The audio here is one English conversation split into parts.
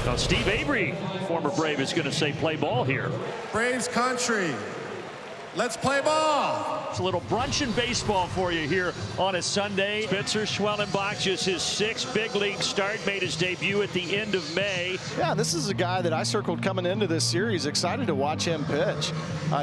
Now Steve Avery, former Brave, is going to say play ball here. Braves country. Let's play ball. It's a little brunch and baseball for you here on a Sunday. Spencer Schwellenbach, just his sixth big league start, made his debut at the end of May. Yeah, this is a guy that I circled coming into this series. Excited to watch him pitch.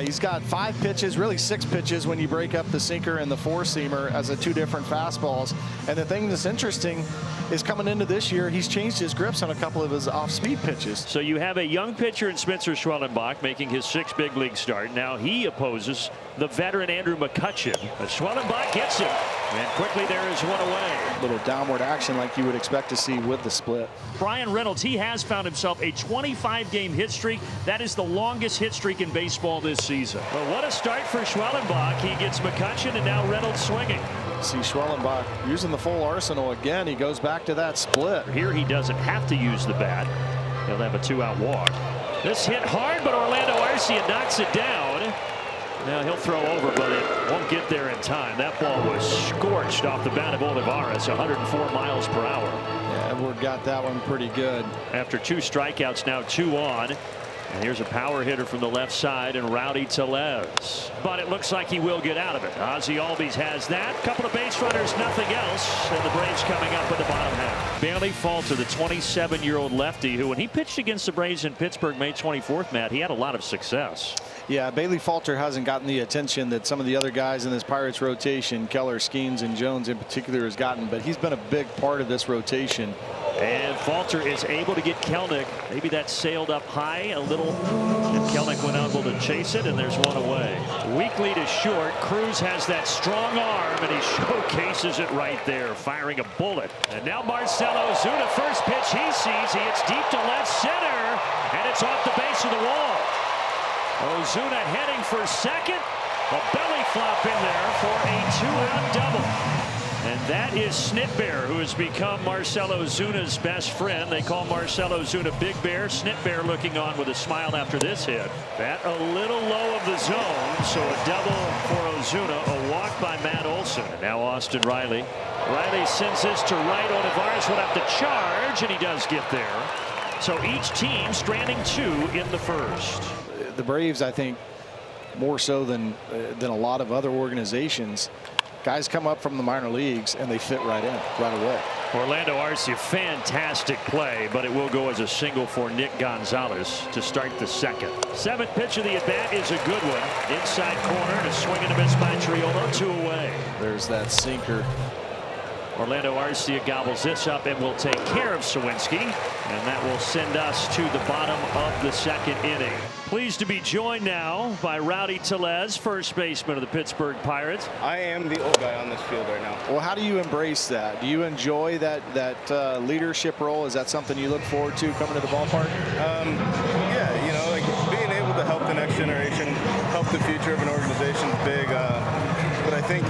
He's got 5 pitches, really 6 pitches when you break up the sinker and the four-seamer as 2 different fastballs. And the thing that's interesting is coming into this year, he's changed his grips on a couple of his off-speed pitches. So you have a young pitcher in Spencer Schwellenbach making his 6th big league start. Now he opposes the veteran Andrew McCutcheon. But Schwellenbach gets him, and quickly there is one away. A little downward action like you would expect to see with the split. Brian Reynolds, he has found himself a 25-game hit streak. That is the longest hit streak in baseball this season. But what a start for Schwellenbach. He gets McCutcheon, and now Reynolds swinging. See Schwellenbach using the full arsenal again. He goes back to that split. Here he doesn't have to use the bat. He'll have a 2-out walk. This hit hard, but Orlando Arcia knocks it down. Now he'll throw over, but it won't get there in time. That ball was scorched off the bat of Olivares, 104 miles per hour. Yeah, Edward got that one pretty good. After 2 strikeouts, now 2 on. And here's a power hitter from the left side, and Rowdy Tellez. But it looks like he will get out of it. Ozzie Albies has that. Couple of base runners, nothing else. And the Braves coming up in the bottom half. Bailey Falter, the 27-year-old lefty, who when he pitched against the Braves in Pittsburgh May 24th, Matt, he had a lot of success. Yeah, Bailey Falter hasn't gotten the attention that some of the other guys in this Pirates rotation, Keller, Skeens, and Jones in particular, has gotten, but he's been a big part of this rotation. And Falter is able to get Kelnick. Maybe that sailed up high a little, and Kelnick went able to chase it, and there's one away. Weak lead is short. Cruz has that strong arm, and he showcases it right there, firing a bullet. And now Marcell Ozuna, first pitch he sees, he hits deep to left center, and it's off the base of the wall. Ozuna heading for second. A belly flop in there for a 2-out double. And that is Snitbear, who has become Marcell Ozuna's best friend. They call Marcell Ozuna Big Bear. Snitbear looking on with a smile after this hit. Bat a little low of the zone, so a double for Ozuna. A walk by Matt Olson. And now Austin Riley. Riley sends this to right. Olivares would have to charge, and he does get there. So each team stranding 2 in the first. The Braves, I think, more so than a lot of other organizations, guys come up from the minor leagues and they fit right in right away. Orlando Arcia, fantastic play, but it will go as a single for Nick Gonzalez to start the second. 7th pitch of the at-bat is a good one. Inside corner, and a swing and a miss by Triolo, 2 away. There's that sinker. Orlando Arcia gobbles this up and will take care of Sawinski, and that will send us to the bottom of the 2nd inning. Pleased to be joined now by Rowdy Tellez, first baseman of the Pittsburgh Pirates. I am the old guy on this field right now. Well, how do you embrace that? Do you enjoy that leadership role? Is that something you look forward to coming to the ballpark? Yeah, you know, like being able to help the next generation, help the future of an organization is big. But I think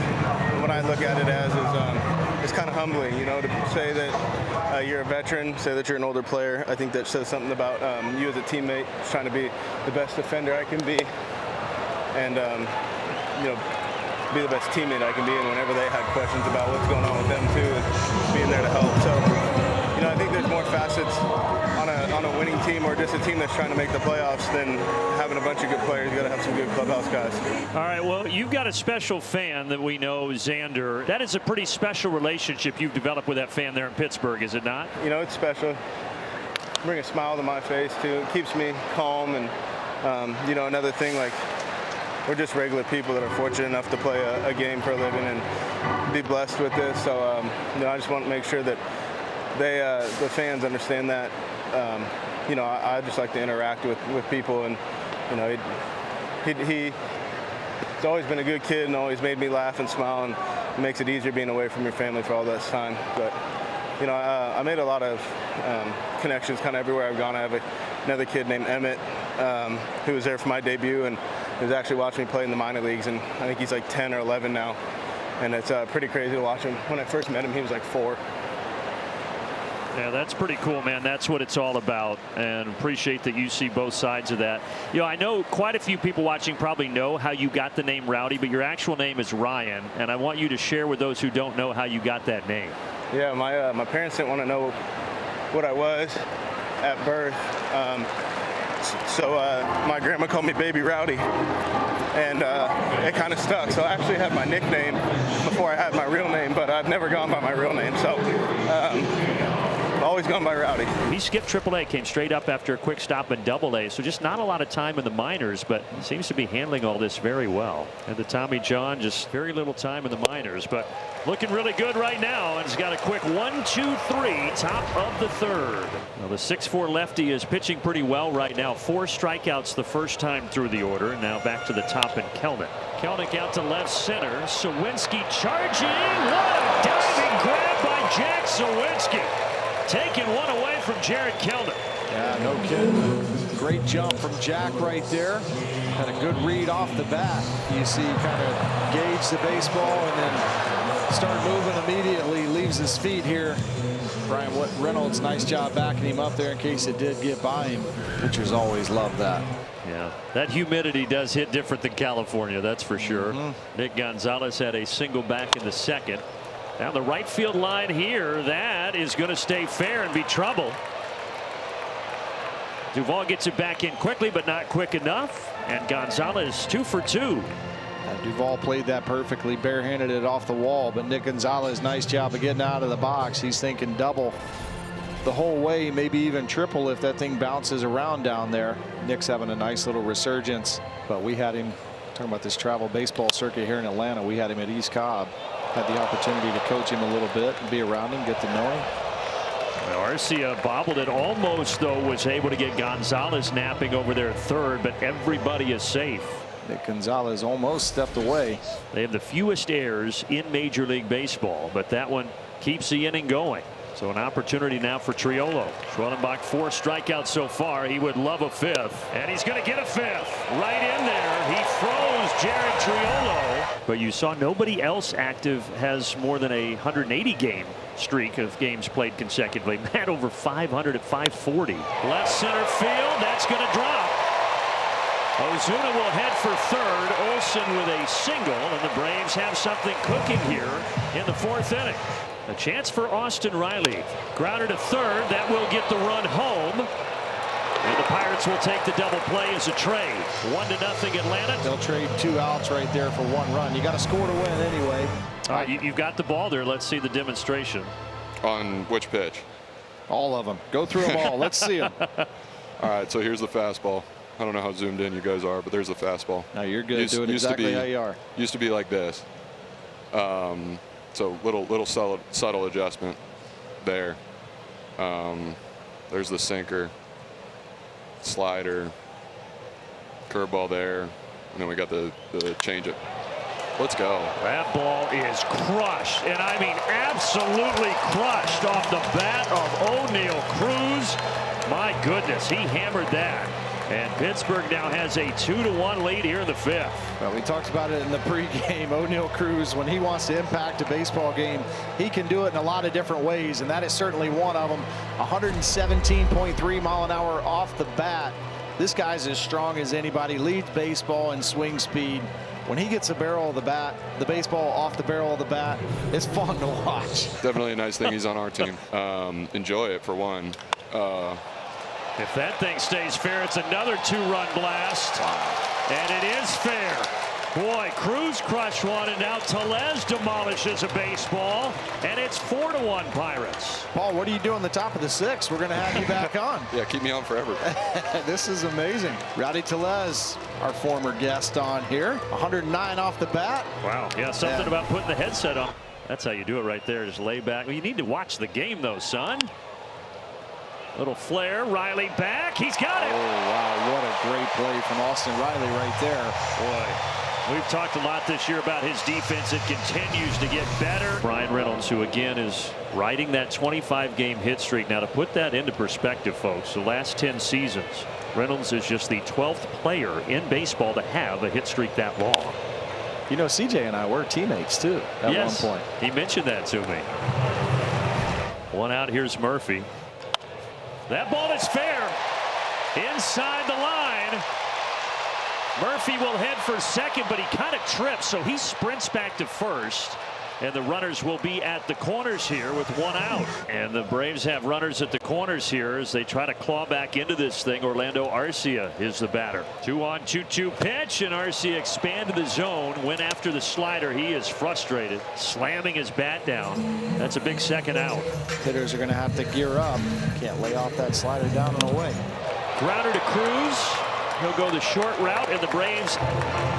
what I look at it as is it's kind of humbling, you know, to say that you're a veteran, say that you're an older player. I think that says something about you as a teammate, just trying to be the best defender I can be, and you know, be the best teammate I can be. And whenever they had questions about what's going on with them too, being there to help. So, you know, I think there's more facets on a winning team or just a team that's trying to make the playoffs than having a bunch of good players. You got to have some good clubhouse guys. All right, well, you've got a special fan that we know, Xander. That is a pretty special relationship you've developed with that fan there in Pittsburgh, is it not? You know, it's special. Bring a smile to my face too. It keeps me calm. And you know, another thing, like, we're just regular people that are fortunate enough to play a game for a living and be blessed with this. So you know, I just want to make sure that the fans understand that. You know, I just like to interact with people, and you know, he's always been a good kid and always made me laugh and smile, and it makes it easier being away from your family for all this time. But you know, I made a lot of connections kind of everywhere I've gone. I have another kid named Emmett who was there for my debut and was actually watching me play in the minor leagues, and I think he's like 10 or 11 now, and it's pretty crazy to watch him. When I first met him, he was like 4. Yeah, that's pretty cool, man. That's what it's all about, and appreciate that you see both sides of that. You know, I know quite a few people watching probably know how you got the name Rowdy, but your actual name is Ryan, and I want you to share with those who don't know how you got that name. Yeah, my parents didn't want to know what I was, at birth. So my grandma called me Baby Rowdy, and it kind of stuck. So I actually had my nickname before I had my real name, but I've never gone by my real name. So always gone by Rowdy. He skipped AAA, came straight up after a quick stop in AA, so just not a lot of time in the minors, but seems to be handling all this very well. And the Tommy John, just very little time in the minors, but looking really good right now, and he's got a quick 1-2-3, top of the third. Well, the 6'4" lefty is pitching pretty well right now. 4 strikeouts the first time through the order, and now back to the top in Kelnick. Kelnick out to left center. Sawinski charging. What a diving grab by Jack Sawinski. Taking one away from Jared Kelnick. Yeah, no kidding. Great jump from Jack right there. Had a good read off the bat. You see, kind of gauge the baseball and then start moving immediately. Leaves his feet here. Brian Reynolds, nice job backing him up there in case it did get by him. Pitchers always love that. Yeah, that humidity does hit different than California, that's for sure. Nick Gonzalez had a single back in the second. Down the right field line here, that is going to stay fair and be trouble. Duvall gets it back in quickly, but not quick enough. And Gonzalez 2 for 2. Duvall played that perfectly, barehanded it off the wall, but Nick Gonzalez, nice job of getting out of the box. He's thinking double the whole way, maybe even triple if that thing bounces around down there. Nick's having a nice little resurgence, but we had him, talking about this travel baseball circuit here in Atlanta, we had him at East Cobb. Had the opportunity to coach him a little bit and be around him, get to know him. Well, Arcia bobbled it almost, though, was able to get Gonzalez napping over there at third, but everybody is safe. Nick Gonzalez almost stepped away. They have the fewest errors in Major League Baseball, but that one keeps the inning going. So an opportunity now for Triolo. Schwellenbach 4 strikeouts so far. He would love a 5th, and he's going to get a 5th right in there. He froze Jared Triolo. But you saw nobody else active has more than a 180 game streak of games played consecutively. Matt over 500 at 540. Left center field. That's going to drop. Ozuna will head for third. Olsen with a single, and the Braves have something cooking here in the 4th inning. A chance for Austin Riley. Grounder to third. That will get the run home. And the Pirates will take the double play as a trade. 1-0 Atlanta. They'll trade 2 outs right there for 1 run. You got to score to win anyway. All right, you've got the ball there. Let's see the demonstration. On which pitch? All of them. Go through them all. Let's see them. All right, so here's the fastball. I don't know how zoomed in you guys are, but there's the fastball. No, you're good. Do it exactly how you are. Used to be like this. So little subtle adjustment there. There's the sinker, slider, curveball there, and then we got the changeup. Let's go. That ball is crushed, and I mean absolutely crushed off the bat of Oneil Cruz. My goodness, he hammered that. And Pittsburgh now has a 2-1 lead here in the 5th. Well, we talked about it in the pregame. Oneil Cruz, when he wants to impact a baseball game, he can do it in a lot of different ways, and that is certainly one of them. 117.3 mile an hour off the bat. This guy's as strong as anybody, leads baseball in swing speed. When he gets the barrel of the bat, the baseball off the barrel of the bat, it's fun to watch. Definitely a nice thing he's on our team. Enjoy it for one. If that thing stays fair, it's another 2-run blast. And it is fair. Boy, Cruz crushed one, and now Tellez demolishes a baseball, and it's 4-1 Pirates. Paul, what are you doing the top of the 6th? We're going to have you back on. Yeah, keep me on forever. This is amazing. Rowdy Tellez, our former guest on here, 109 off the bat. Wow, yeah, something about putting the headset on. That's how you do it right there, just lay back. Well, you need to watch the game, though, son. Little flare, Riley back. He's got it. Oh, wow, what a great play from Austin Riley right there. Boy, we've talked a lot this year about his defense. It continues to get better. Brian Reynolds, who again is riding that 25-game hit streak. Now, to put that into perspective, folks, the last 10 seasons, Reynolds is just the 12th player in baseball to have a hit streak that long. You know, CJ and I were teammates, too, at one point. He mentioned that to me. One out, here's Murphy. That ball is fair. Inside the line. Murphy will head for second, but he kind of trips, so he sprints back to first. And the runners will be at the corners here with one out. And the Braves have runners at the corners here as they try to claw back into this thing. Orlando Arcia is the batter. 2-on-2-2 pitch, and Arcia expanded the zone. Went after the slider. He is frustrated, slamming his bat down. That's a big second out. Hitters are going to have to gear up. Can't lay off that slider down and away. Grounder to Cruz. He'll go the short route, and the Braves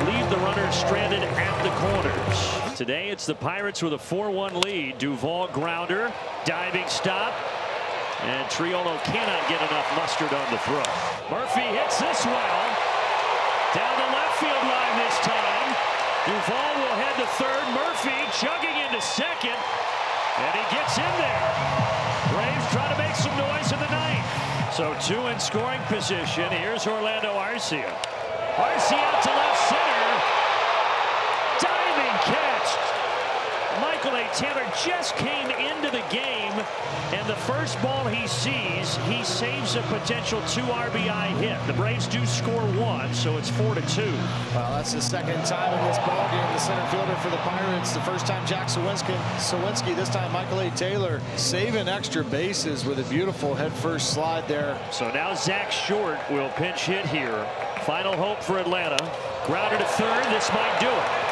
leave the runners stranded at the corners. Today it's the Pirates with a 4-1 lead. Duvall grounder, diving stop, and Triolo cannot get enough mustard on the throw. Murphy hits this well. Down the left field line this time. Duvall will head to third. Murphy chugging into second, and he gets in there. Braves try to make some noise in the ninth. So two in scoring position. Here's Orlando Arcia. Arcia out to left center. Diving catch. Michael A. Taylor just came into the game, and the first ball he sees, he saves a potential 2 RBI hit. The Braves do score one, so it's 4-2. Well, that's the second time in this ballgame. The center fielder for the Pirates. The first time Jack Sawinski. This time Michael A. Taylor saving extra bases with a beautiful head-first slide there. So now Zach Short will pinch hit here. Final hope for Atlanta. Grounder to third. This might do it.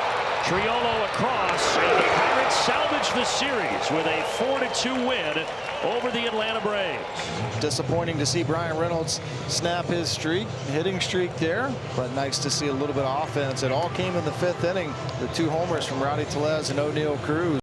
Triolo across, and the Pirates salvage the series with a 4-2 win over the Atlanta Braves. Disappointing to see Brian Reynolds snap his hitting streak there, but nice to see a little bit of offense. It all came in the 5th inning. The 2 homers from Rowdy Tellez and Oneil Cruz.